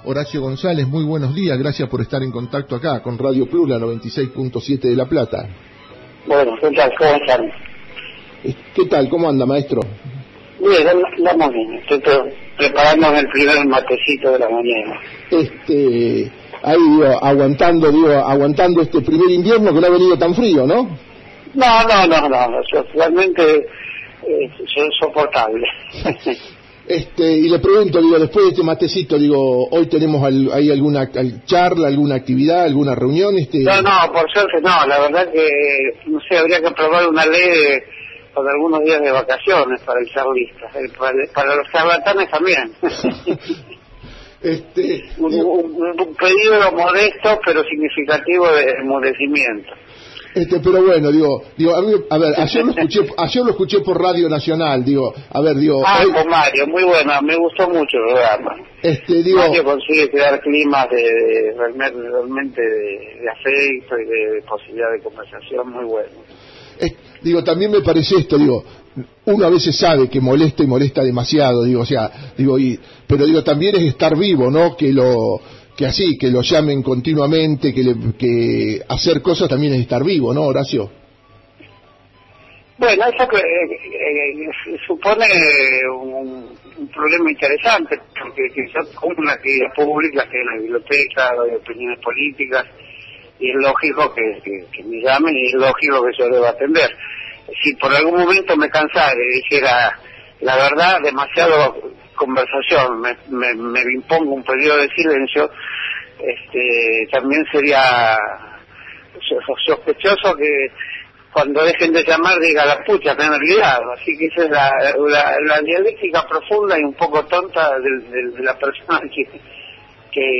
Horacio González, muy buenos días, gracias por estar en contacto acá con Radio Plura 96.7 de La Plata. Bueno, ¿qué tal? ¿Cómo están? ¿Qué tal? ¿Cómo anda, maestro? Bien, vamos bien, estoy preparando el primer matecito de la mañana. Ahí aguantando este primer invierno que no ha venido tan frío, ¿no? No, realmente es soportable. Y le pregunto, después de este matecito, hoy tenemos ¿hay alguna charla, alguna actividad, alguna reunión? No, por suerte no, la verdad que, no sé, habría que aprobar una ley con algunos días de vacaciones para el charlista, para los charlatanes también. Un pedido modesto pero significativo de enmudecimiento. Pero bueno, a ver, ayer lo escuché por Radio Nacional, con Mario, muy bueno, me gustó mucho el programa. Mario consigue crear climas realmente de afecto y de posibilidad de conversación muy bueno. También me parece esto, uno a veces sabe que molesta y molesta demasiado, pero también es estar vivo, ¿no? Que lo llamen continuamente, que hacer cosas también es estar vivo, ¿no, Horacio? Bueno, eso supone un problema interesante, porque quizás como una actividad pública, que es la biblioteca, de opiniones políticas, y es lógico que me llamen y es lógico que yo deba atender. Si por algún momento me cansara y dijera, la verdad, demasiado conversación, me impongo un periodo de silencio, también sería sospechoso que cuando dejen de llamar diga la pucha, me han olvidado. Así que esa es la dialéctica profunda y un poco tonta de la persona que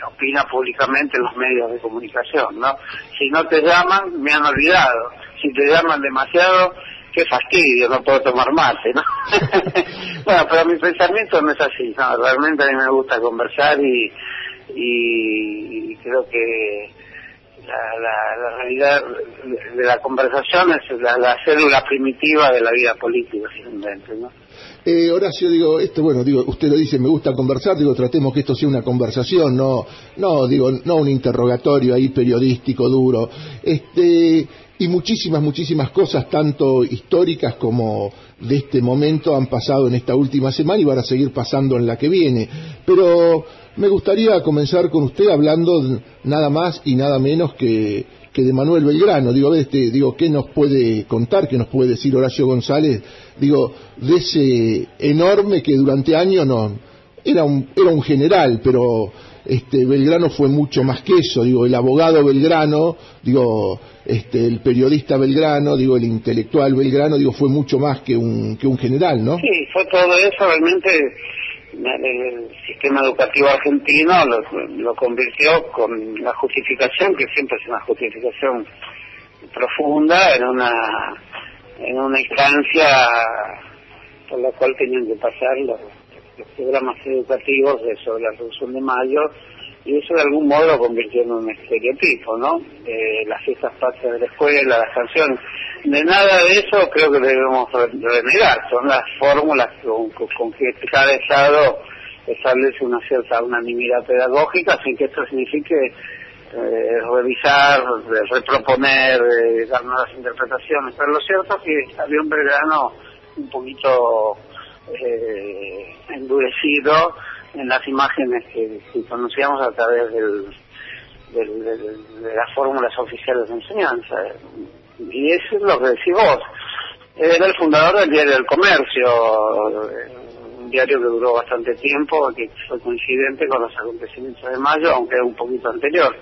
opina públicamente en los medios de comunicación, ¿no? Si no te llaman, me han olvidado. Si te llaman demasiado, qué fastidio, no puedo tomar mate, ¿no? Bueno, pero mi pensamiento no es así, ¿no? Realmente a mí me gusta conversar y creo que la realidad de la conversación es la célula primitiva de la vida política, finalmente, ¿no? Horacio, usted lo dice, me gusta conversar, tratemos que esto sea una conversación, no un interrogatorio ahí periodístico duro, y muchísimas cosas, tanto históricas como de este momento, han pasado en esta última semana y van a seguir pasando en la que viene, pero me gustaría comenzar con usted hablando nada más y nada menos que de Manuel Belgrano. ¿Qué nos puede contar, qué nos puede decir Horacio González, de ese enorme que durante años era un general, pero Belgrano fue mucho más que eso, el abogado Belgrano, el periodista Belgrano, el intelectual Belgrano, fue mucho más que un general, ¿no? Sí, fue todo eso. Realmente el sistema educativo argentino lo convirtió con la justificación, que siempre es una justificación profunda, en una instancia por la cual tenían que pasar los programas educativos sobre la Revolución de Mayo, y eso de algún modo lo convirtió en un estereotipo, ¿no? Las fiestas patrias de la escuela, las canciones, de nada de eso creo que debemos renegar. Son las fórmulas con que cada Estado establece una cierta unanimidad pedagógica, sin que esto signifique revisar, reproponer, dar nuevas interpretaciones. Pero lo cierto es que había un Belgrano un poquito endurecido en las imágenes que conocíamos a través de las fórmulas oficiales de enseñanza. Y eso es lo que decís vos. Era el fundador del Diario del Comercio, un diario que duró bastante tiempo, que fue coincidente con los acontecimientos de Mayo, aunque un poquito anterior.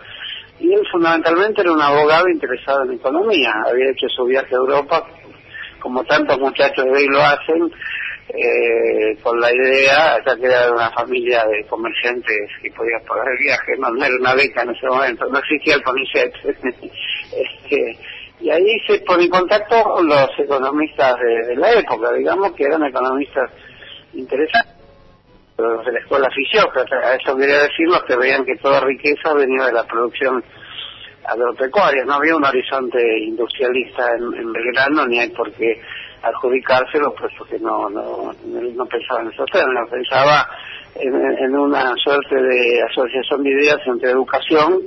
Y él fundamentalmente era un abogado interesado en economía. Había hecho su viaje a Europa, como tantos muchachos de hoy lo hacen, con la idea, ya que era una familia de comerciantes que podían pagar el viaje, no era una beca en ese momento, no existía el CONICET. Y ahí se pone en contacto con los economistas de la época, digamos, que eran economistas interesantes, los de la escuela fisiócrata. Eso quería decir los que veían que toda riqueza venía de la producción agropecuaria. No había un horizonte industrialista en Belgrano, ni hay por qué adjudicárselo, pues porque no pensaba en esos términos, pensaba en una suerte de asociación de ideas entre educación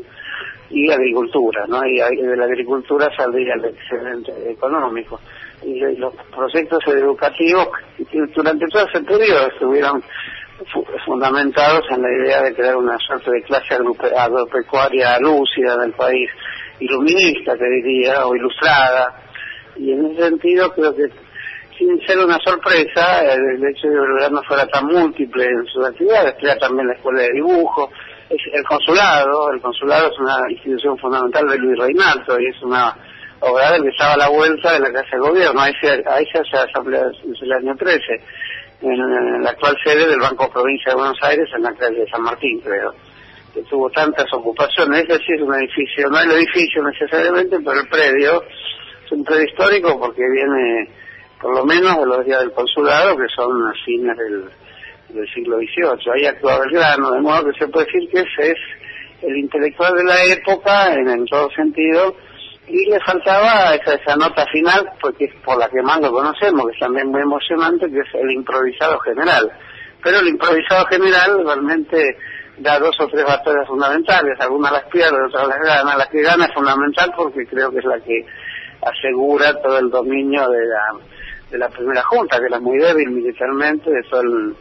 y agricultura, ¿no? Y de la agricultura saldría el excedente económico. Y los proyectos educativos durante todo ese periodo estuvieron fundamentados en la idea de crear una suerte de clase agropecuaria lúcida del país, iluminista, te diría, o ilustrada. Y en ese sentido creo que, sin ser una sorpresa, el hecho de que Belgrano no fuera tan múltiple en sus actividades, crea también la escuela de dibujo, el consulado es una institución fundamental de Luis Reinaldo y es una obra del que estaba a la vuelta de la Casa de Gobierno. Ahí se hace la asamblea del año 13, en la actual sede del Banco Provincia de Buenos Aires, en la calle de San Martín, creo, que tuvo tantas ocupaciones. Es decir, un edificio, no el edificio necesariamente, pero el predio es un predio histórico porque viene por lo menos de los días del consulado, que son a fines del siglo XVIII. Ahí actuaba Belgrano, de modo que se puede decir que ese es el intelectual de la época en todo sentido, y le faltaba esa nota final, porque es por la que más lo conocemos, que es también muy emocionante, que es el improvisado general. Pero el improvisado general realmente da 2 o 3 batallas fundamentales, algunas las pierde, otras las gana. La que gana es fundamental porque creo que es la que asegura todo el dominio de la primera junta, que era muy débil militarmente, de todo el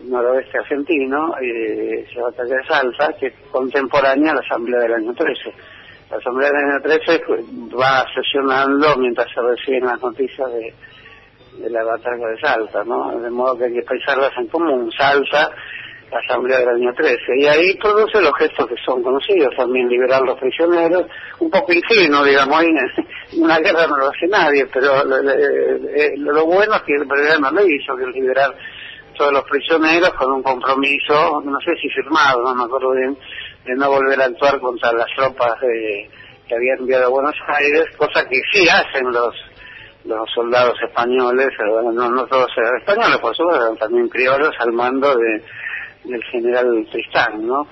noroeste argentino, esa batalla de Salta, que es contemporánea a la asamblea del año 13. La asamblea del año 13 va sesionando mientras se reciben las noticias de la batalla de Salta, ¿no? De modo que hay que pensarlas en común. Salta, la asamblea del año 13, y ahí produce los gestos que son conocidos, también liberar los prisioneros, un poco ingenuo, digamos, ahí en una guerra no lo hace nadie, pero lo bueno es que el Belgrano lo hizo, que es liberar todos los prisioneros con un compromiso, no sé si firmado, no me acuerdo bien, de no volver a actuar contra las tropas que había enviado a Buenos Aires, cosa que sí hacen los soldados españoles, no todos eran españoles, por supuesto, eran también criollos al mando del general Tristán, ¿no?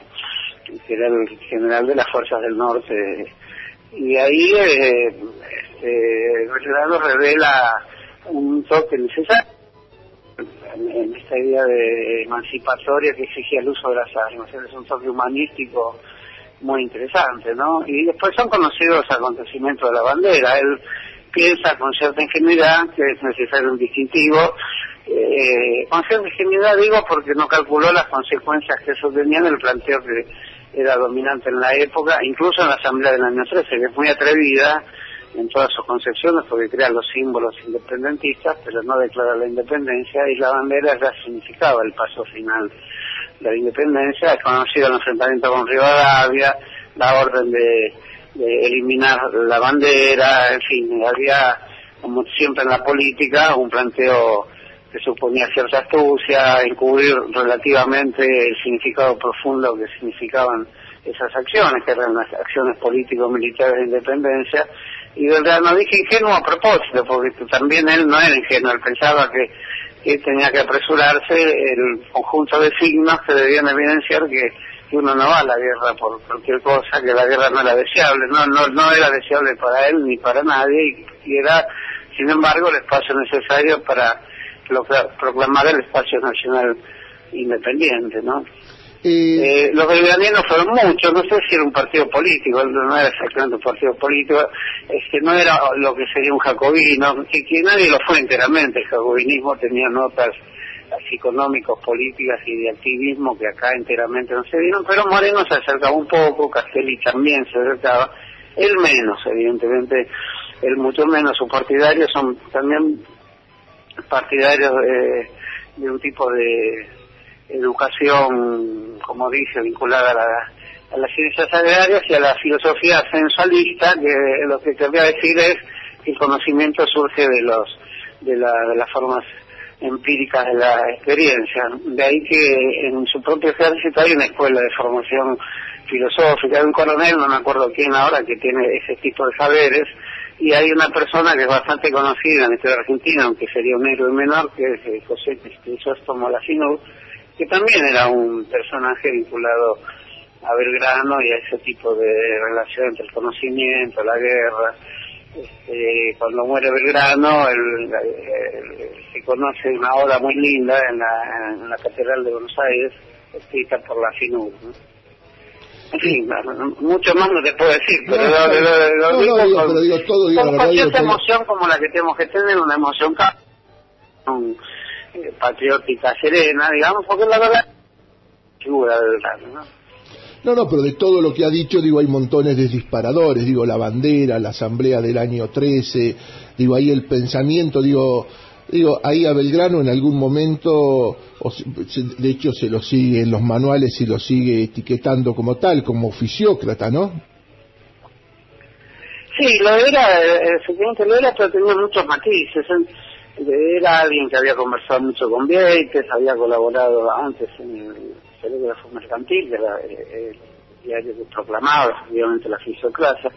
Que era el general de las fuerzas del norte. Y ahí Belgrano revela un toque necesario en esta idea de emancipatoria que exigía el uso de las armas. Es un toque humanístico muy interesante, ¿no? Y después son conocidos los acontecimientos de la bandera. Él piensa con cierta ingenuidad que es necesario un distintivo. Con cierta ingenuidad digo porque no calculó las consecuencias que eso tenía en el planteo que era dominante en la época, incluso en la asamblea del año 13, que es muy atrevida en todas sus concepciones porque crea los símbolos independentistas, pero no declara la independencia, y la bandera ya significaba el paso final de la independencia. Es conocido el enfrentamiento con Rivadavia, la orden de eliminar la bandera, en fin, había, como siempre en la política, un planteo que suponía cierta astucia, encubrir relativamente el significado profundo que significaban esas acciones, que eran las acciones político-militares de independencia. Y Belgrano dije ingenuo a propósito, porque también él no era ingenuo, él pensaba que tenía que apresurarse el conjunto de signos que debían evidenciar que uno no va a la guerra por cualquier cosa, que la guerra no era deseable, no era deseable para él ni para nadie, y era, sin embargo, el espacio necesario para proclamar el espacio nacional independiente, ¿no? Los belgraninos fueron muchos, no sé si era un partido político, no era exactamente un partido político, no era lo que sería un jacobino, que nadie lo fue enteramente. El jacobinismo tenía notas así económicos, políticas y de activismo que acá enteramente no se dieron, pero Moreno se acercaba un poco, Castelli también se acercaba, él menos, evidentemente, él mucho menos. Sus partidarios son también partidarios de un tipo de educación, como dice, vinculada a las ciencias agrarias y a la filosofía sensualista, que lo que quería decir es que el conocimiento surge de las formas empíricas de la experiencia. De ahí que en su propio ejército hay una escuela de formación filosófica, hay un coronel, no me acuerdo quién ahora, que tiene ese tipo de saberes, y hay una persona que es bastante conocida en la historia argentina, aunque sería un héroe menor, que es José Crisóstomo Lacinur, que también era un personaje vinculado a Belgrano y a ese tipo de relación entre el conocimiento, la guerra, Cuando muere Belgrano, se conoce una obra muy linda en la Catedral de Buenos Aires, escrita por la FINUR, ¿no? En fin, mucho más no te puedo decir, pero lo digo con cierta emoción como la que tenemos que tener, una emoción patriótica serena, digamos, porque la verdad figura de Belgrano, ¿no? No, pero de todo lo que ha dicho, digo, hay montones de disparadores, digo, la bandera, la asamblea del año 13, digo, ahí el pensamiento, digo, ahí a Belgrano en algún momento, de hecho se lo sigue en los manuales y lo sigue etiquetando como tal, como fisiócrata, ¿no? Sí, efectivamente lo era, pero tenía muchos matices. Era alguien que había conversado mucho con Vieites, había colaborado antes en el Telégrafo Mercantil, que era el diario que proclamaba efectivamente la fisiocracia.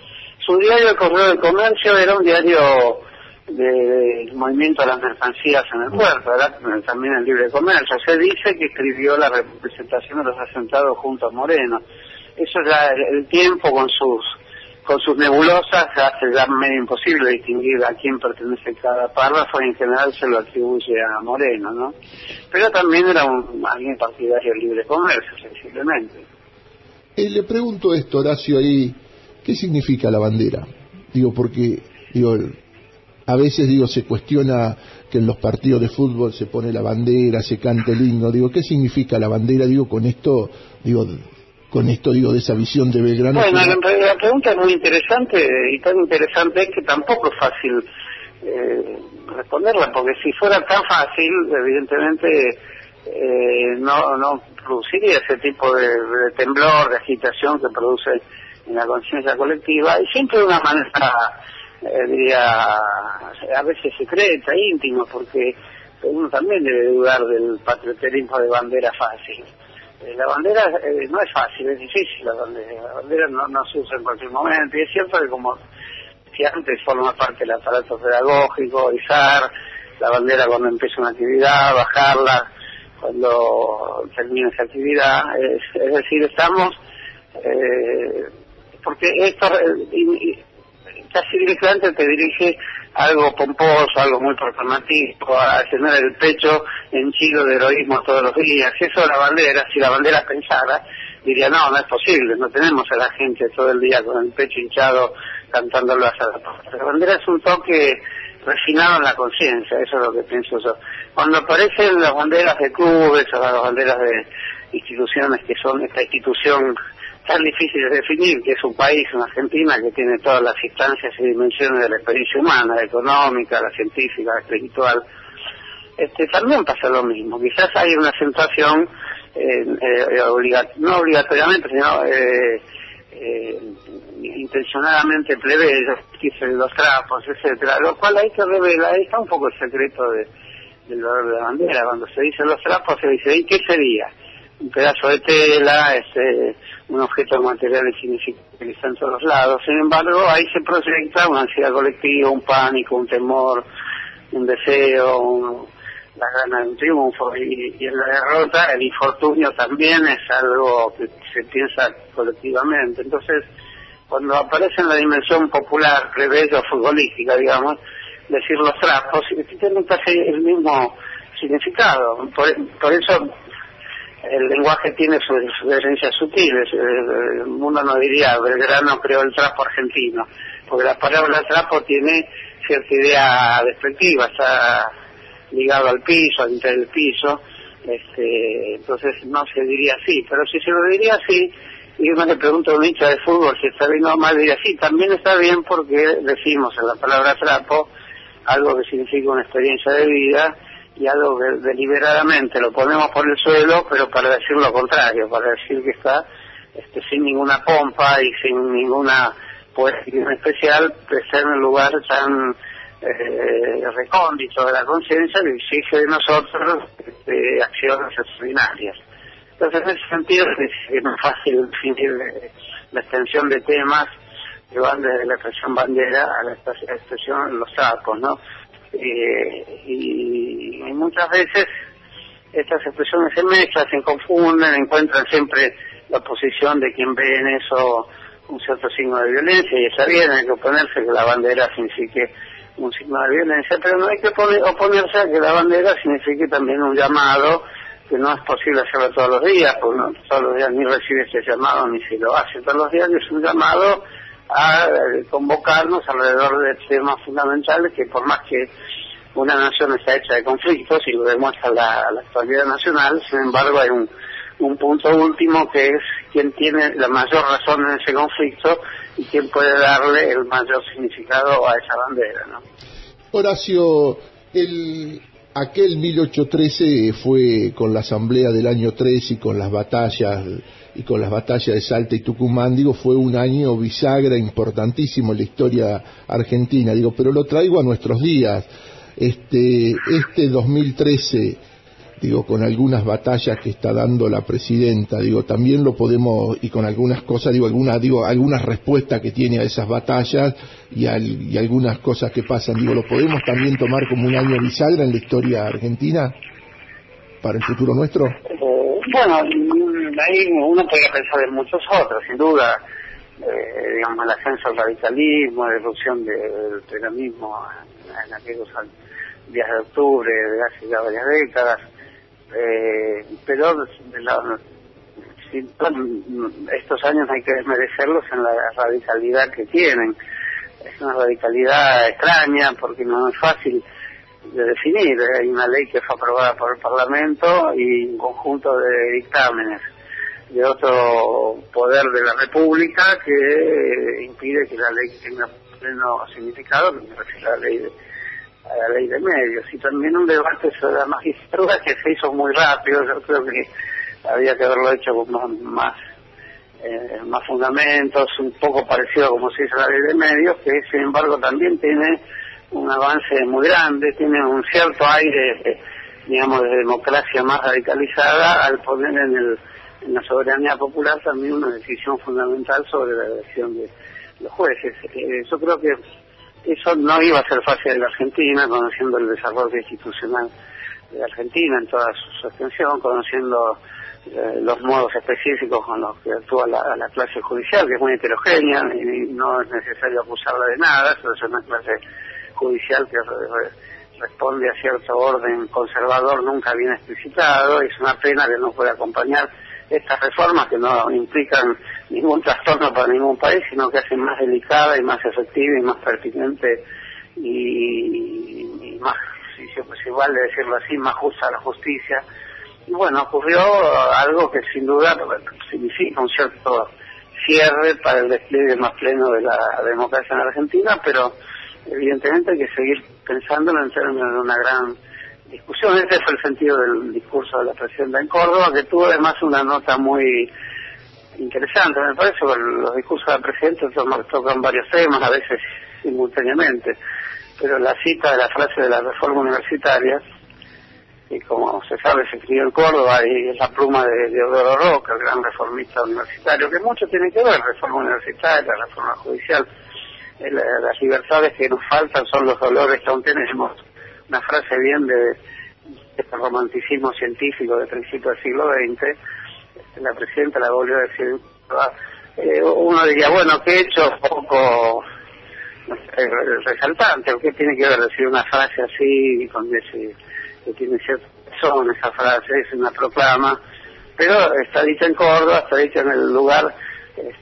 Su diario, El Correo del Comercio, era un diario del movimiento de las mercancías en el puerto, ¿verdad? También el libre comercio. Se dice que escribió la representación de los asentados junto a Moreno. Eso ya, el tiempo con sus nebulosas hace ya medio imposible distinguir a quién pertenece cada párrafo, y en general se lo atribuye a Moreno, ¿no? Pero también era alguien partidario del libre comercio, sensiblemente. Le pregunto esto, Horacio, ahí, ¿qué significa la bandera? Digo, porque, a veces, se cuestiona que en los partidos de fútbol se pone la bandera, se canta el himno. Digo, ¿qué significa la bandera? Con esto, de esa visión de Belgrano. Bueno, la pregunta es muy interesante, y tan interesante es que tampoco es fácil responderla, porque si fuera tan fácil, evidentemente no produciría ese tipo de temblor, de agitación que produce en la conciencia colectiva, y siempre de una manera, diría, a veces secreta, íntima, porque uno también debe dudar del patrioterismo de bandera fácil. La bandera no es fácil, es difícil. La bandera no se usa en cualquier momento, y es cierto que, como si antes, forma parte del aparato pedagógico, izar la bandera cuando empieza una actividad, bajarla cuando termina esa actividad, es decir, estamos, porque esto casi directamente te dirige a algo pomposo, algo muy performativo, a llenar el pecho henchido de heroísmo todos los días. Eso la bandera, si la bandera pensara, diría, no es posible, no tenemos a la gente todo el día con el pecho hinchado cantando las alabanzas. La bandera es un toque refinado en la conciencia, eso es lo que pienso yo. Cuando aparecen las banderas de clubes o las banderas de instituciones que son esta institución tan difícil de definir, que es un país, una Argentina, que tiene todas las instancias y dimensiones de la experiencia humana, la económica, la científica, la espiritual, también pasa lo mismo. Quizás hay una acentuación, no obligatoriamente, sino intencionadamente plebeya, los trapos, etcétera, lo cual hay que revelar. Ahí está un poco el secreto del valor de la bandera. Cuando se dicen los trapos, se dice, ¿y qué sería? Un pedazo de tela, un objeto material insignificante que está en todos lados. Sin embargo, ahí se proyecta una ansiedad colectiva, un pánico, un temor, un deseo, la gana de un triunfo, y en la derrota el infortunio también es algo que se piensa colectivamente. Entonces, cuando aparece en la dimensión popular, plebeya o futbolística, digamos, decir los trapos, tiene casi el mismo significado. Por eso el lenguaje tiene sus diferencias sutiles. El mundo no diría Belgrano creó el trapo argentino, porque la palabra trapo tiene cierta idea despectiva, está ligado al piso, al interior del piso, entonces no se diría así. Pero si se lo diría así, y uno le pregunta a un hincha de fútbol si está bien o mal, diría sí, también está bien, porque decimos en la palabra trapo algo que significa una experiencia de vida, y algo que deliberadamente lo ponemos por el suelo, pero para decir lo contrario, para decir que está sin ninguna pompa y sin ninguna poesía especial, está en un lugar tan recóndito de la conciencia que exige de nosotros acciones extraordinarias. Entonces, en ese sentido, es más fácil definir la extensión de temas que van desde la expresión bandera a la expresión los trapos, ¿no? Y muchas veces estas expresiones se mezclan, se confunden, encuentran siempre la posición de quien ve en eso un cierto signo de violencia, y está bien, hay que oponerse que la bandera signifique un signo de violencia, pero no hay que oponerse a que la bandera signifique también un llamado, que no es posible hacerlo todos los días, porque no, todos los días ni recibe este llamado, ni se lo hace todos los días, y es un llamado a convocarnos alrededor de temas fundamentales que, por más que una nación está hecha de conflictos, y lo demuestra la actualidad nacional, sin embargo hay un punto último, que es quién tiene la mayor razón en ese conflicto y quién puede darle el mayor significado a esa bandera, ¿no? Horacio, aquel 1813 fue con la asamblea del año 3 y con las batallas de Salta y Tucumán, fue un año bisagra importantísimo en la historia argentina, pero lo traigo a nuestros días. Este 2013, con algunas batallas que está dando la presidenta, también lo podemos, y con algunas cosas, algunas respuestas que tiene a esas batallas y algunas cosas que pasan, lo podemos también tomar como un año bisagra en la historia argentina para el futuro nuestro. Bueno, ahí uno podría pensar en muchos otros, sin duda, el ascenso del radicalismo, la erupción del peronismo en aquellos días de octubre de hace ya varias décadas, pero estos años hay que desmerecerlos en la radicalidad que tienen. Es una radicalidad extraña porque no es fácil de definir. Hay una ley que fue aprobada por el Parlamento y un conjunto de dictámenes de otro poder de la República que impide que la ley tenga pleno significado, que me refiero a la ley de medios, y también un debate sobre la magistratura que se hizo muy rápido. Yo creo que había que haberlo hecho con más fundamentos, un poco parecido como se hizo la ley de medios, que sin embargo también tiene un avance muy grande, tiene un cierto aire, de democracia más radicalizada, al poner en la soberanía popular también una decisión fundamental sobre la elección de los jueces. Yo creo que eso no iba a ser fácil en la Argentina, conociendo el desarrollo institucional de Argentina en toda su extensión, conociendo los modos específicos con los que actúa la clase judicial, que es muy heterogénea y no es necesario acusarla de nada. Es una clase judicial que responde a cierto orden conservador nunca bien explicitado, y es una pena que no pueda acompañar estas reformas que no implican ningún trastorno para ningún país, sino que hacen más delicada y más efectiva y más pertinente y más, si vale decirlo así, más justa la justicia. Y bueno, ocurrió algo que sin duda significa un cierto cierre para el despliegue más pleno de la democracia en Argentina, pero evidentemente hay que seguir pensándolo en términos de una gran discusión. Ese fue el sentido del discurso de la presidenta en Córdoba, que tuvo además una nota muy interesante, me parece, porque los discursos de la presidenta tocan varios temas, a veces simultáneamente, pero la cita de la frase de la reforma universitaria, y como se sabe se escribió en Córdoba, y es la pluma de Deodoro Roca, el gran reformista universitario, que mucho tiene que ver, reforma universitaria, reforma judicial. Las libertades que nos faltan son los dolores que aún tenemos. Una frase bien de este romanticismo científico de principios del siglo XX, la presidenta la volvió a decir. Uno diría, bueno, ¿qué hecho poco resaltante? ¿O qué tiene que ver decir una frase así, que tiene cierta razón esa frase? Es una proclama, pero está dicha en Córdoba, está dicha en el lugar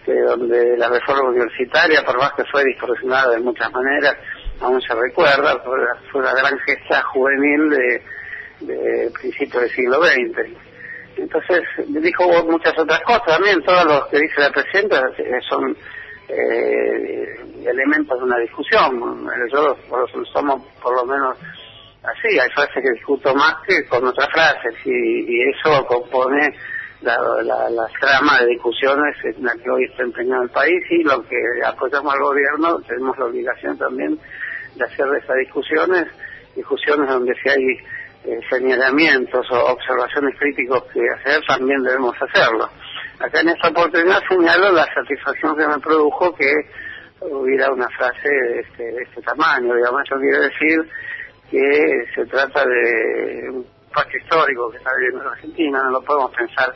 donde la reforma universitaria, por más que fue distorsionada de muchas maneras, aún se recuerda, fue la gran gesta juvenil de principios del siglo XX. Entonces, dijo muchas otras cosas también. Todos los que dice la presidenta son elementos de una discusión. Yo somos por lo menos así, hay frases que discuto más que con otras frases, y eso compone la trama de discusiones en la que hoy está empeñado el país, y lo que apoyamos al gobierno tenemos la obligación también de hacer de estas discusiones donde si hay señalamientos o observaciones críticas que hacer, también debemos hacerlo. Acá en esta oportunidad señalo la satisfacción que me produjo que hubiera una frase de este tamaño. Digamos, eso quiere decir que se trata de un pacto histórico que está viviendo en Argentina. No lo podemos pensar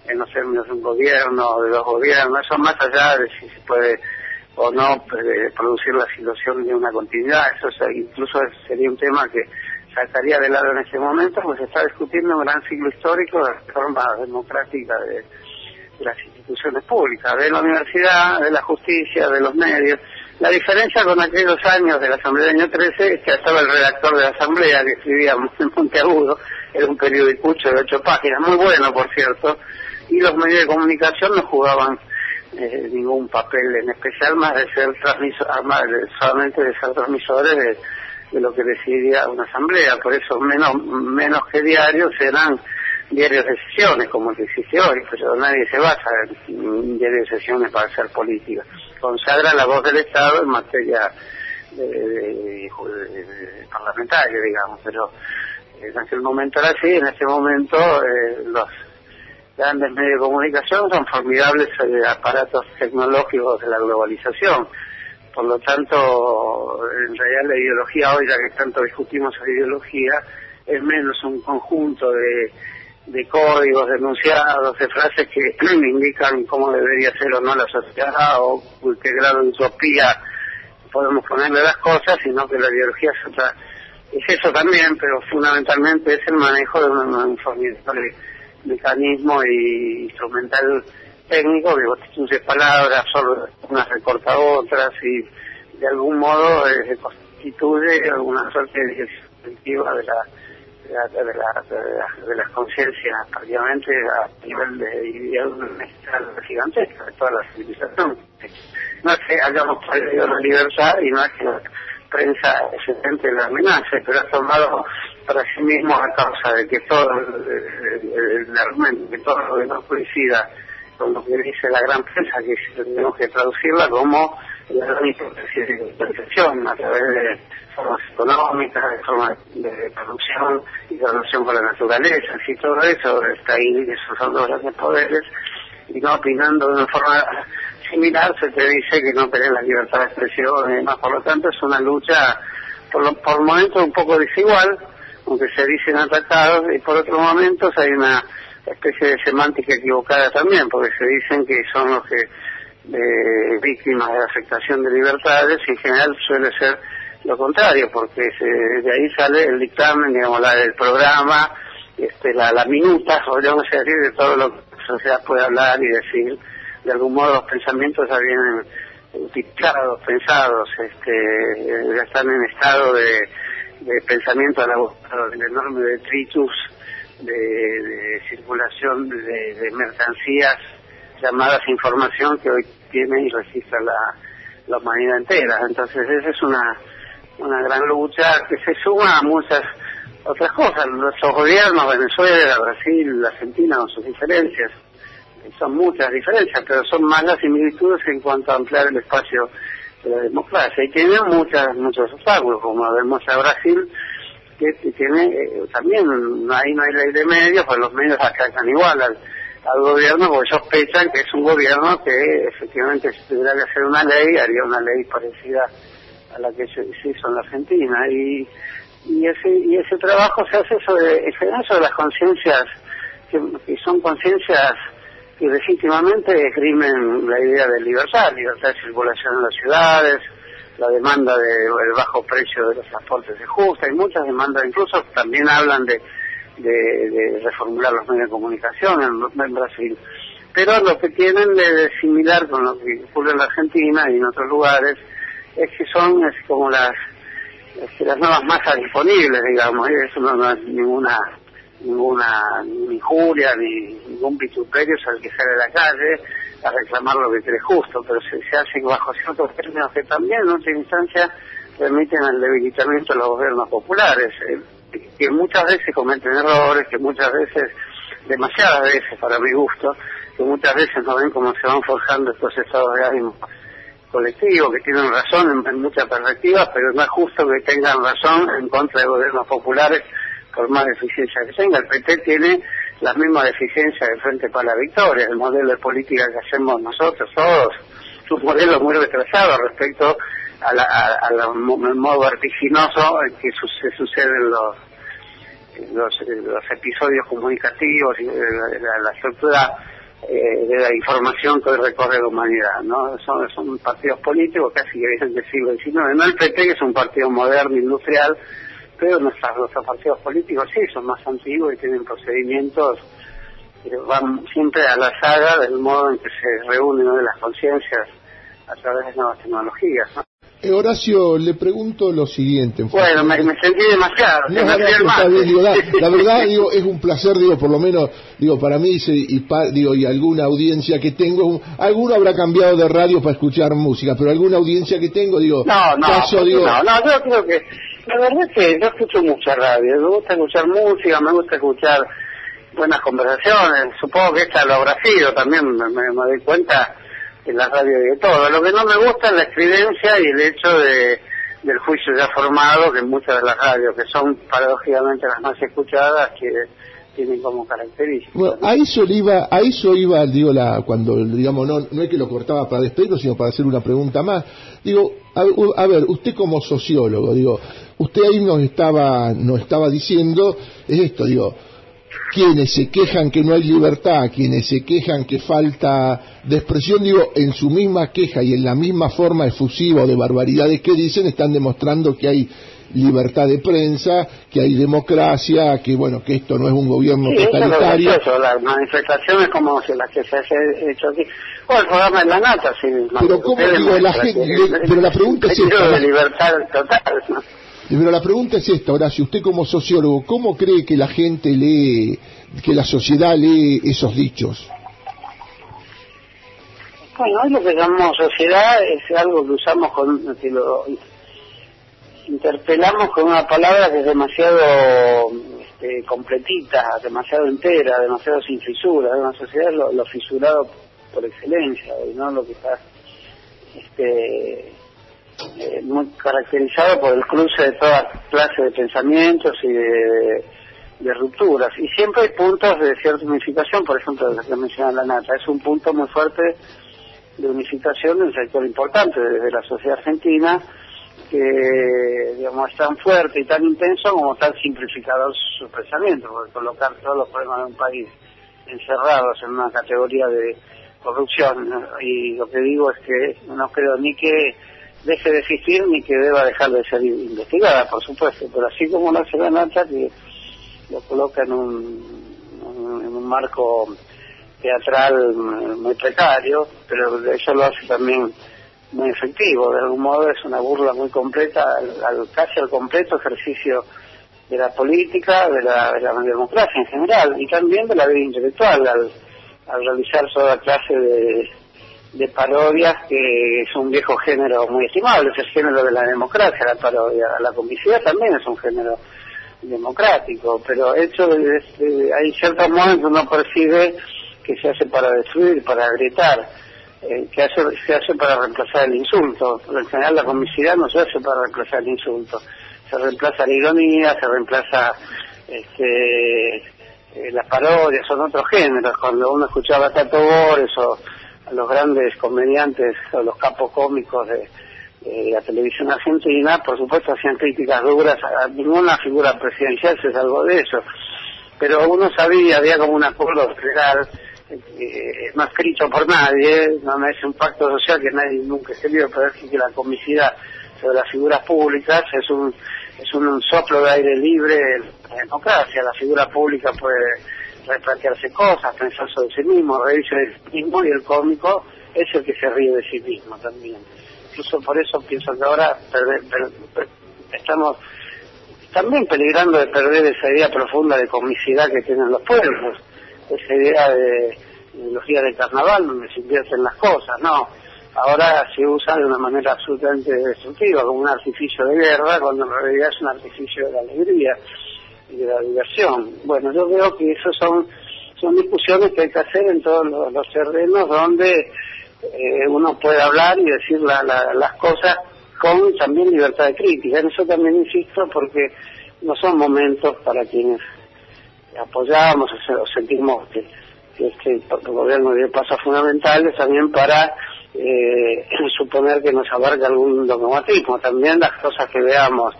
en los términos de un gobierno o de dos gobiernos. Eso más allá de si se puede o no producir la situación de una continuidad. Eso incluso sería un tema que sacaría de lado en este momento, pues se está discutiendo un gran ciclo histórico de reforma democrática de las instituciones públicas, de la universidad, de la justicia, de los medios. La diferencia con aquellos años de la Asamblea del año 13 es que estaba el redactor de la Asamblea que escribía en Monteagudo, era un periodicucho de 8 páginas, muy bueno por cierto, y los medios de comunicación no jugaban ningún papel en especial, más de ser solamente de ser transmisores de lo que decidía una asamblea. Por eso menos que diarios eran diarios de sesiones como el que existe hoy, pero nadie se basa en un diario de sesiones para hacer política. Consagra la voz del Estado en materia de parlamentaria, digamos, pero en aquel momento era así. En este momento los grandes medios de comunicación son formidables aparatos tecnológicos de la globalización. Por lo tanto, en realidad la ideología hoy, ya que tanto discutimos la ideología, es menos un conjunto de códigos, de enunciados, de frases que indican cómo debería ser o no la sociedad o qué grado de utopía podemos ponerle las cosas, sino que la ideología es eso también, pero fundamentalmente es el manejo de un formidable mecanismo y instrumental técnico que constituye palabras, solo unas recorta otras y de algún modo constituye alguna suerte de dirección colectiva de las conciencias prácticamente a nivel de una escala gigantesca de toda la civilización. No es que hayamos perdido la libertad y no es que la prensa se siente la amenaza, pero ha tomado para sí mismo a causa de que todo el argumento, que todo lo que no coincida con lo que dice la gran prensa, que tenemos que traducirla como la gran hipótesis de perfección a través de formas económicas, de formas de producción y de relación con la naturaleza, y todo eso está ahí, esos son los grandes poderes, y no opinando de una forma similar se te dice que no tenés la libertad de expresión y demás. Por lo tanto es una lucha por momentos un poco desigual, aunque se dicen atacados, y por otros momentos hay una especie de semántica equivocada también, porque se dicen que son los que víctimas de la afectación de libertades, y en general suele ser lo contrario, porque de ahí sale el dictamen, digamos, el programa, la minuta, podríamos decir, de todo lo que la sociedad puede hablar y decir. De algún modo los pensamientos ya vienen utilizados, pensados, ya están en estado de pensamiento elaborado, del enorme detritus de circulación de mercancías llamadas información que hoy tiene y registra la humanidad entera. Entonces esa es una gran lucha que se suma a muchas otras cosas. Nuestros gobiernos, Venezuela, Brasil, Argentina, con sus diferencias, son muchas diferencias, pero son más las similitudes en cuanto a ampliar el espacio de la democracia. Y tienen muchos obstáculos, como demuestra Brasil, que tiene también, ahí no hay ley de medios, pues los medios atacan igual al gobierno, porque sospechan que es un gobierno que efectivamente si tuviera que hacer una ley, haría una ley parecida a la que se hizo en la Argentina. Y ese trabajo se hace sobre las conciencias, que son conciencias que legítimamente esgrimen la idea de libertad de circulación en las ciudades, la demanda del bajo precio de los transportes es justa, y muchas demandas, incluso también hablan de reformular los medios de comunicación en Brasil. Pero lo que tienen de similar con lo que ocurre en la Argentina y en otros lugares es que son como las nuevas masas disponibles, digamos, y eso no es ninguna injuria ni ningún vituperio al que sale a la calle a reclamar lo que cree justo, pero se hace bajo ciertos términos que también en última instancia permiten el debilitamiento de los gobiernos populares, que muchas veces cometen errores, que muchas veces, demasiadas veces para mi gusto, que muchas veces no ven cómo se van forjando estos estados de ánimo colectivos, que tienen razón en muchas perspectivas, pero no es justo que tengan razón en contra de gobiernos populares por más deficiencia que tenga. El PT tiene las mismas deficiencias de Frente para la Victoria, el modelo de política que hacemos nosotros todos, es un modelo muy retrasado respecto al modo vertiginoso en que se suceden los episodios comunicativos y la estructura de la información que hoy recorre la humanidad, ¿no? Son partidos políticos casi que vienen del siglo XIX, no el PT, que es un partido moderno, industrial, pero nuestros partidos políticos sí son más antiguos y tienen procedimientos que van siempre a la saga del modo en que se reúnen de las conciencias a través de nuevas tecnologías, ¿no? Horacio, le pregunto lo siguiente. Bueno, me sentí demasiado. No, está bien, digo, la verdad, digo, es un placer, digo, por lo menos, digo, para mí y alguna audiencia que tengo, alguno habrá cambiado de radio para escuchar música, pero alguna audiencia que tengo, digo, yo creo que, la verdad es que yo escucho mucha radio, me gusta escuchar música, me gusta escuchar buenas conversaciones, supongo que esta lo habrá sido, también me doy cuenta en la radio y de todo. Lo que no me gusta es la estridencia y el hecho del juicio ya formado, que en muchas de las radios, que son paradójicamente las más escuchadas, que tienen como características. Bueno, ¿no? a eso iba, digo, cuando, digamos, no es que lo cortaba para despedirlo, sino para hacer una pregunta más. Digo, a ver, usted como sociólogo, digo, usted ahí nos estaba diciendo, es esto, digo, quienes se quejan que no hay libertad, quienes se quejan que falta de expresión, digo, en su misma queja y en la misma forma efusiva o de barbaridades que dicen, están demostrando que hay libertad de prensa, que hay democracia, que bueno, que esto no es un gobierno totalitario. Eso, las manifestaciones como las que se ha hecho aquí, o el programa de la nata, sí. Pero cómo digo, la gente, pero la pregunta es esta, de libertad total, ¿no? Pero la pregunta es esta, Horacio, usted como sociólogo, ¿cómo cree que la gente lee, que la sociedad lee esos dichos? Bueno, hoy lo que llamamos sociedad es algo que usamos que lo interpelamos con una palabra que es demasiado completita, demasiado entera, demasiado sin fisura. Una sociedad es lo fisurado por excelencia, ¿no? Lo que está muy caracterizado por el cruce de todas clases de pensamientos y de rupturas, y siempre hay puntos de cierta unificación. Por ejemplo, lo que menciona la nata es un punto muy fuerte de unificación de un sector importante desde la sociedad argentina, que digamos es tan fuerte y tan intenso como tan simplificador su pensamiento, porque colocar todos los problemas de un país encerrados en una categoría de corrupción, ¿no? Y lo que digo es que no creo ni que deje de existir ni que deba dejar de ser investigada, por supuesto, pero así como lo hace la nata, que lo coloca en un marco teatral muy precario, pero eso lo hace también muy efectivo. De algún modo es una burla muy completa, casi al completo ejercicio de la política, de la democracia en general, y también de la vida intelectual, al realizar toda clase de parodias, que es un viejo género muy estimable, es el género de la democracia, la parodia. La comicidad también es un género democrático, pero hay ciertos modos en que uno percibe que se hace para destruir, para agrietar, que se hace para reemplazar el insulto. Pero en general la comicidad no se hace para reemplazar el insulto, se reemplaza la ironía, se reemplaza las parodias, son otros géneros. Cuando uno escuchaba a Tato Bores o a los grandes comediantes o los capos cómicos de la televisión argentina, por supuesto hacían críticas duras a ninguna figura presidencial, se salvó de eso, pero uno sabía, había como un acuerdo general, no escrito por nadie, no es un pacto social que nadie nunca escribió, pero es que la comicidad sobre las figuras públicas es un soplo de aire libre en la democracia. La figura pública puede replantearse cosas, pensar sobre sí mismo, reírse de sí mismo, y el cómico es el que se ríe de sí mismo también. Incluso por eso pienso que ahora estamos también peligrando de perder esa idea profunda de comicidad que tienen los pueblos, esa idea de los días de carnaval donde se invierten las cosas. No, ahora se usa de una manera absolutamente destructiva, como un artificio de guerra, cuando en realidad es un artificio de la alegría y de la diversión. Bueno, yo veo que eso son discusiones que hay que hacer en todos los terrenos donde uno puede hablar y decir las cosas con también libertad de crítica. En eso también insisto, porque no son momentos para quienes apoyamos o sentimos que este gobierno dio pasos fundamentales, también para suponer que nos abarca algún dogmatismo. También las cosas que veamos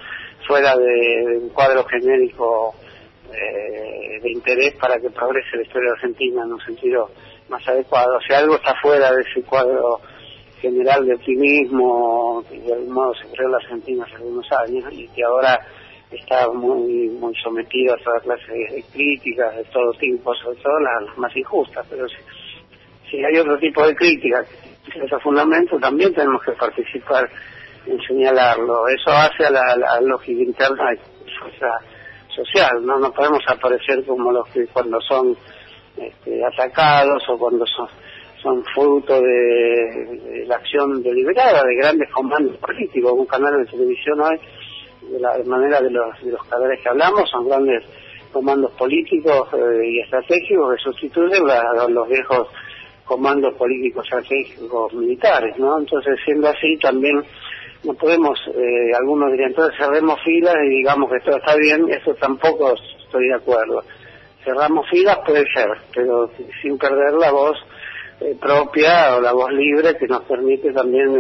fuera de un cuadro genérico de interés para que progrese la historia argentina en un sentido más adecuado. Si algo está fuera de ese cuadro general de optimismo que de algún modo se creó en la Argentina hace algunos años y que ahora está muy sometido a toda clase de críticas de todo tipo, sobre todo las más injustas, pero si hay otro tipo de críticas que esos fundamentos, también tenemos que participar en señalarlo. Eso hace a la lógica interna de fuerza social, no podemos aparecer como los que cuando son atacados o cuando son fruto de la acción deliberada de grandes comandos políticos. Un canal de televisión hoy, de la manera de los canales que hablamos, son grandes comandos políticos y estratégicos que sustituyen los viejos comandos políticos estratégicos militares, ¿no? Entonces, siendo así, también no podemos, algunos dirían, entonces cerremos filas y digamos que todo está bien. Eso tampoco estoy de acuerdo. Cerramos filas puede ser, pero sin perder la voz propia o la voz libre que nos permite también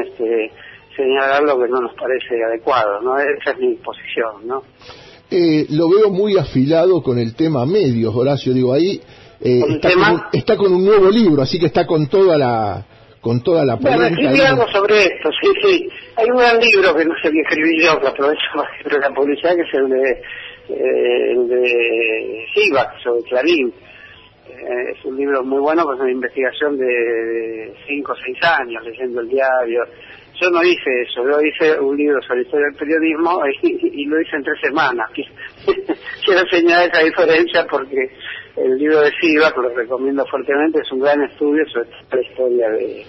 señalar lo que no nos parece adecuado, ¿no? Esa es mi posición, ¿no? Lo veo muy afilado con el tema medios, Horacio, digo, ahí está con un nuevo libro, así que está con toda la política. Bueno, escribí algo sobre esto, sí. Hay un gran libro que no sé qué escribí yo, que aprovecho más de la publicidad, que es el de Sivak, sobre Clarín. Es un libro muy bueno, pues una investigación de 5 o 6 años, leyendo el diario. Yo no hice eso, yo hice un libro sobre historia del periodismo y lo hice en 3 semanas. Quiero señalar esa diferencia porque el libro de Silva, que lo recomiendo fuertemente, es un gran estudio sobre la historia de...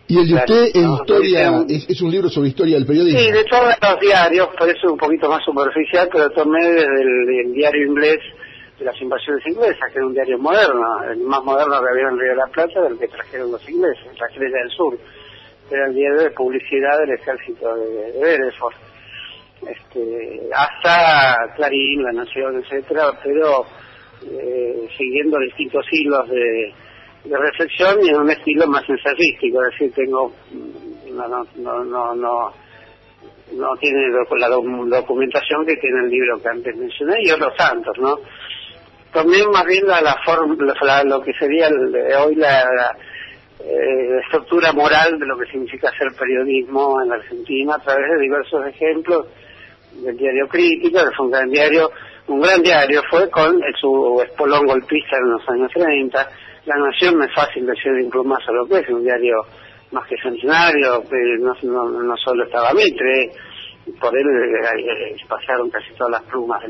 ¿Y el de usted en historia es un libro sobre historia del periodismo? Sí, de todos los diarios, por eso un poquito más superficial, pero tomé desde el diario inglés de las invasiones inglesas, que era un diario moderno, el más moderno que había en Río de la Plata, del que trajeron los ingleses, la Estrella del Sur. Era el diario de publicidad del ejército de Beresford, hasta Clarín, La Nación, etcétera, pero siguiendo distintos hilos de reflexión y en un estilo más ensayístico, es decir, no tiene la documentación que tiene el libro que antes mencioné y otros tantos, ¿no? También más bien lo que sería hoy la estructura moral de lo que significa hacer periodismo en la Argentina a través de diversos ejemplos del diario Crítica, que fue un gran diario fue con su espolón golpista en los años 30. La Nación no es fácil decir de un plumazo lo que es un diario más que centenario, no solo estaba Mitre, por él pasaron casi todas las plumas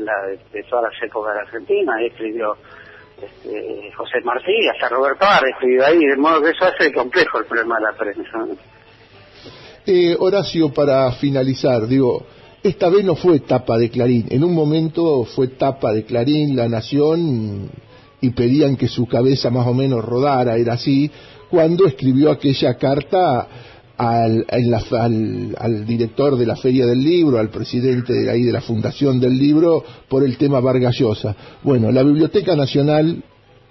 de todas las épocas de la Argentina, y escribió José Martí, hasta Roberto Arre escribió ahí, de modo que eso hace complejo el problema de la prensa. Horacio, para finalizar, digo, esta vez no fue tapa de Clarín, en un momento fue tapa de Clarín, La Nación, y pedían que su cabeza más o menos rodara, era así, cuando escribió aquella carta al director de la Feria del Libro, al presidente de la Fundación del Libro, por el tema Vargas Llosa. Bueno, la Biblioteca Nacional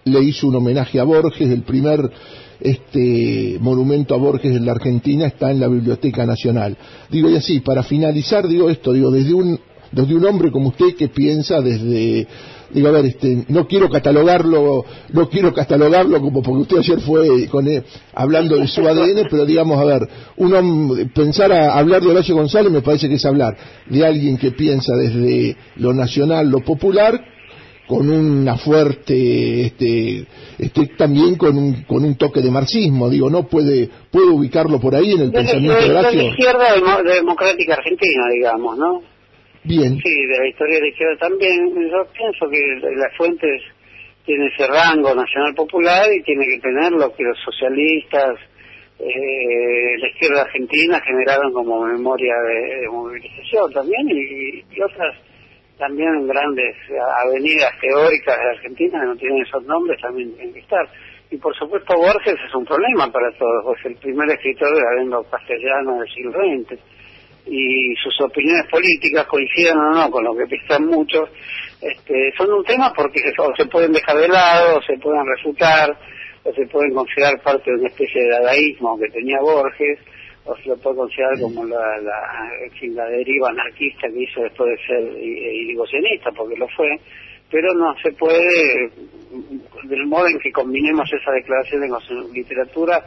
le hizo un homenaje a Borges, el primer monumento a Borges en la Argentina está en la Biblioteca Nacional. Digo, y así, para finalizar, desde un hombre como usted que piensa digo, a ver, no quiero catalogarlo como porque usted ayer fue hablando de su ADN, pero digamos, a ver, hablar de Horacio González me parece que es hablar de alguien que piensa desde lo nacional, lo popular, con una fuerte, también con un toque de marxismo, digo, no puede ubicarlo por ahí en el pensamiento de Horacio. De la izquierda democrática argentina, digamos, ¿no? Bien. Sí, de la historia de la izquierda también. Yo pienso que las fuentes tienen ese rango nacional popular y tiene que tener lo que los socialistas, la izquierda argentina generaron como memoria de movilización también y otras también grandes avenidas teóricas de Argentina que no tienen esos nombres también tienen que estar. Y por supuesto Borges es un problema para todos, pues el primer escritor de la lengua castellana del siglo XX. Y sus opiniones políticas, coincidan o no con lo que piensan muchos, son un tema porque o se pueden dejar de lado, o se pueden refutar, o se pueden considerar parte de una especie de dadaísmo que tenía Borges, o se lo puede considerar como la deriva anarquista que hizo después de ser irigoyenista, porque lo fue, pero no se puede, del modo en que combinemos esas declaraciones con su literatura,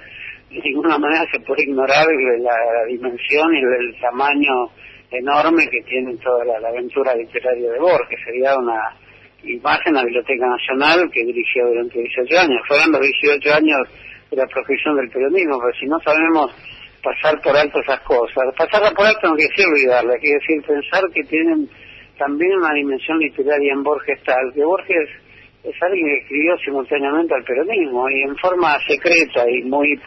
de ninguna manera se puede ignorar la dimensión y el tamaño enorme que tiene toda la aventura literaria de Borges. Sería una imagen en la Biblioteca Nacional que dirigió durante 18 años. Fueron los 18 años de la profesión del periodismo, pero si no sabemos pasar por alto esas cosas, pasarla por alto no quiere decir olvidarla, quiere decir pensar que tienen también una dimensión literaria en Borges tal, que Borges es alguien que escribió simultáneamente al peronismo y en forma secreta y muy,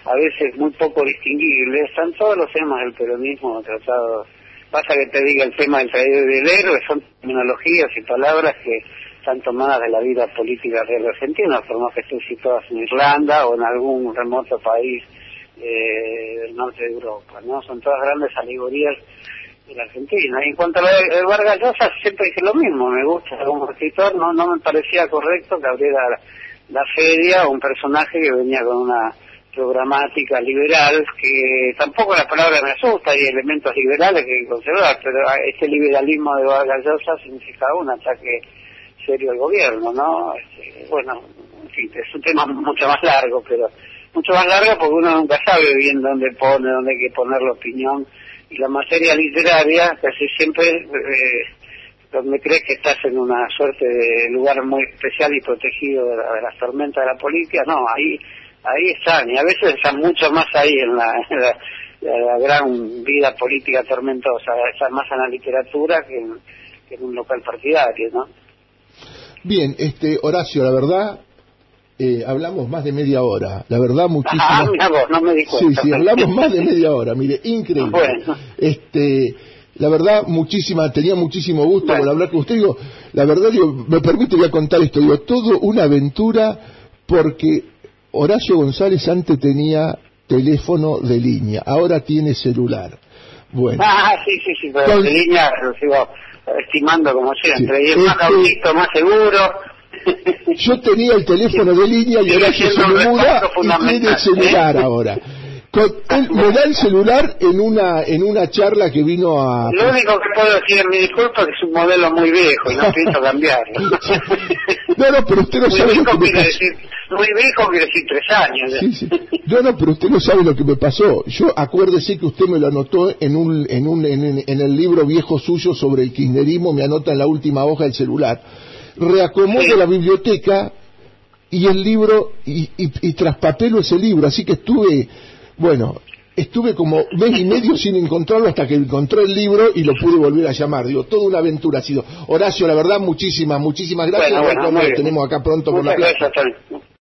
a veces muy poco distinguible, están todos los temas del peronismo tratados. Basta que te diga el tema del traidor y del héroe, son terminologías y palabras que están tomadas de la vida política real argentina, por más que estén situadas en Irlanda o en algún remoto país del norte de Europa, ¿no? Son todas grandes alegorías de la Argentina. Y en cuanto a Vargas Llosa, siempre dije lo mismo, me gusta como escritor, no me parecía correcto que abriera la feria un personaje que venía con una programática liberal, que tampoco la palabra me asusta, hay elementos liberales que hay que conservar, pero este liberalismo de Vargas Llosa significa un ataque serio al gobierno, ¿no? Bueno, en fin, es un tema mucho más largo, pero mucho más largo porque uno nunca sabe bien dónde hay que poner la opinión, y la materia literaria casi siempre donde crees que estás en una suerte de lugar muy especial y protegido de las tormentas de la política, no, ahí están, y a veces están mucho más ahí en la gran vida política tormentosa, están más en la literatura que en un local partidario, ¿no? Bien, Horacio, la verdad, hablamos más de media hora, la verdad muchísimas... mira vos, no me di cuenta. Sí, hablamos más de media hora, mire, increíble. Bueno. La verdad, tenía muchísimo gusto por hablar con usted, digo, la verdad, me permite, voy a contar esto, todo una aventura, porque Horacio González antes tenía teléfono de línea, ahora tiene celular. Bueno. Sí, pero de línea lo sigo estimando como siempre, y es más autista, más seguro. Yo tenía el teléfono de línea y Horacio se me muda y tiene celular ahora. Él me da el celular en una charla que vino a... Lo único que puedo decir en mi disculpa es que es un modelo muy viejo y no pienso cambiarlo. No, pero usted no sabe lo que me pasó. Muy viejo quiere decir 3 años. Sí. No, pero usted no sabe lo que me pasó. Yo, acuérdese que usted me lo anotó en el libro viejo suyo sobre el kirchnerismo, me anota en la última hoja del celular. Reacomodo la biblioteca y el libro, y traspapelo ese libro, así que estuve como mes y medio sin encontrarlo hasta que encontré el libro y lo pude volver a llamar. Toda una aventura ha sido. Horacio, la verdad, muchísimas gracias. Bueno, lo tenemos acá pronto por la plata. Gracias,